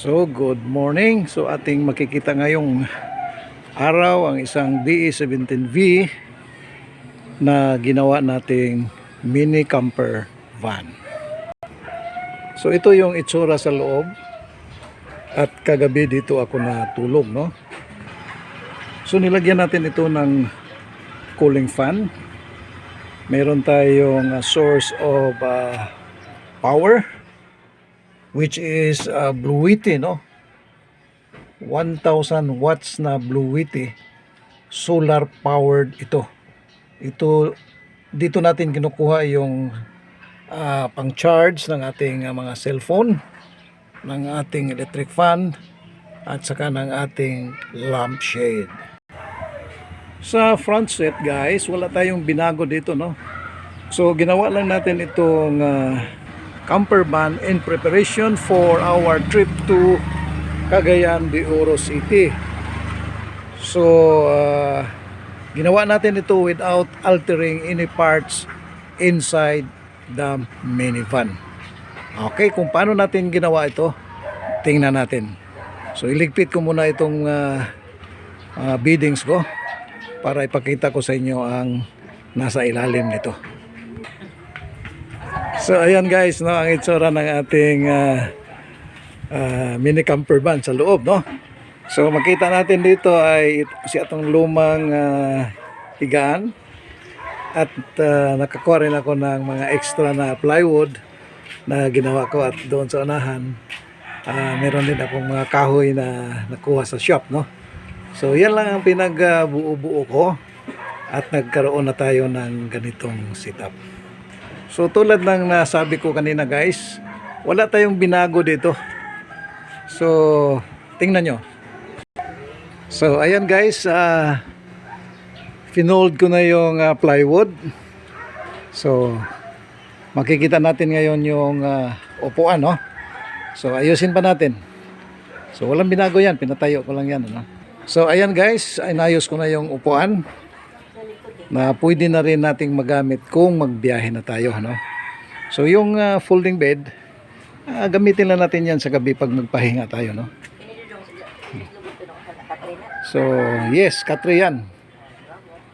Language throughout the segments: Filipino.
So, good morning. So, ating makikita ngayong araw ang isang DE17V na ginawa nating mini camper van. So, ito yung itsura sa loob. At kagabi dito ako natulog, no? So, nilagyan natin ito ng cooling fan. Meron tayong source of power, which is Blue Yeti, no? 1,000 watts na Blue Yeti, solar powered ito. Dito natin kinukuha yung pang charge ng ating mga cellphone, ng ating electric fan, at saka ng ating lampshade. Sa front set, guys, wala tayong binago dito, no? So ginawa lang natin itong camper van in preparation for our trip to Cagayan de Oro City. So ginawa natin ito without altering any parts inside the minivan. Okay, kung paano natin ginawa ito, tingnan natin. So iligpit ko muna itong beadings ko para ipakita ko sa inyo ang nasa ilalim nito. So ayan guys, no, ang itsura ng ating mini camper van sa loob, no. So makita natin dito ay si atong lumang higaan at nakakuha rin ako ng mga extra na plywood na ginawa ko, at doon sa unahan meron din akong mga kahoy na nakuha sa shop, no. So yan lang ang pinagbuo-buo ko at nagkaroon na tayo ng ganitong setup. So tulad ng nasabi ko kanina guys, wala tayong binago dito. So tingnan nyo. So ayan guys, finold ko na yung plywood. So makikita natin ngayon yung upuan, no? So ayusin pa natin. So walang binago yan, pinatayo ko lang yan, no? So ayan guys, inayos ko na yung upuan na pwede na rin nating magamit kung magbiyahe na tayo, no? So yung folding bed, gamitin lang natin yan sa gabi pag magpahinga tayo, no? So yes, Katri yan.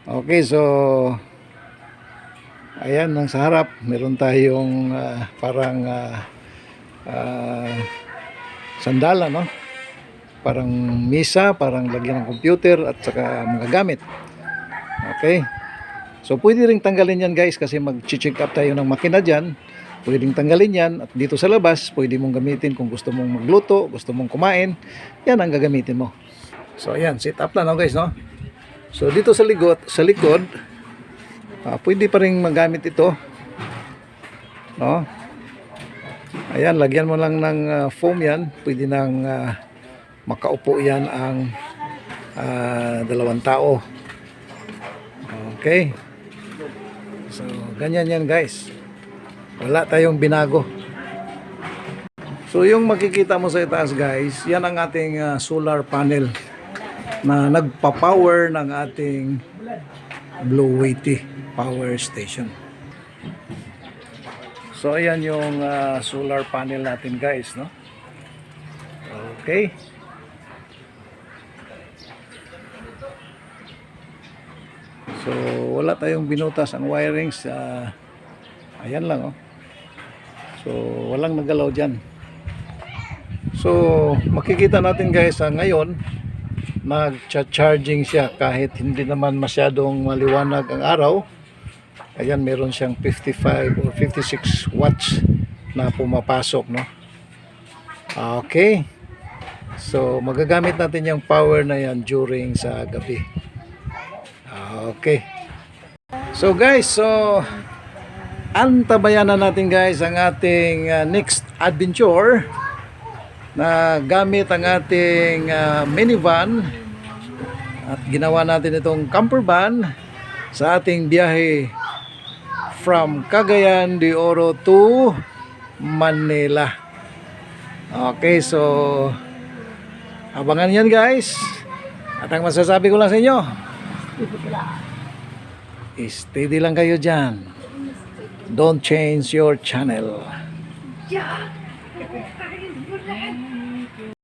Okay, so ayan, nang sa harap meron tayong parang sandala, no? Parang misa, parang lagyan ng computer at saka mga gamit. Okay. So pwede ring tanggalin yan guys, kasi mag-check up tayo ng makina dyan. Pwedeng tanggalin yan, at dito sa labas pwede mong gamitin kung gusto mong magluto, gusto mong kumain. Yan ang gagamitin mo. So ayan, set up na, no guys, no? So dito sa likod pwede pa rin magamit ito, no? Ayan, lagyan mo lang ng foam yan. Pwede nang makaupo yan ang dalawang tao. Okay. So ganyan yan guys, wala tayong binago. So yung makikita mo sa itaas guys, yan ang ating solar panel na nagpa-power ng ating Blue Yeti power station. So ayan yung solar panel natin guys, no? Okay. So wala tayong binutas ang wirings, ayan lang, oh. So walang nagalaw dyan. So makikita natin guys, ngayon nag-charging siya kahit hindi naman masyadong maliwanag ang araw. Ayan, meron siyang 55 or 56 watts na pumapasok, no? Okay. So magagamit natin yung power na yan during sa gabi. Okay. So guys, so antabayan na natin guys ang ating next adventure na gamit ang ating minivan, at ginawa natin itong camper van sa ating biyahe from Cagayan de Oro to Manila. Okay, so abangan yan guys, at ang masasabi ko lang sa inyo, steady lang kayo dyan. Don't change your channel.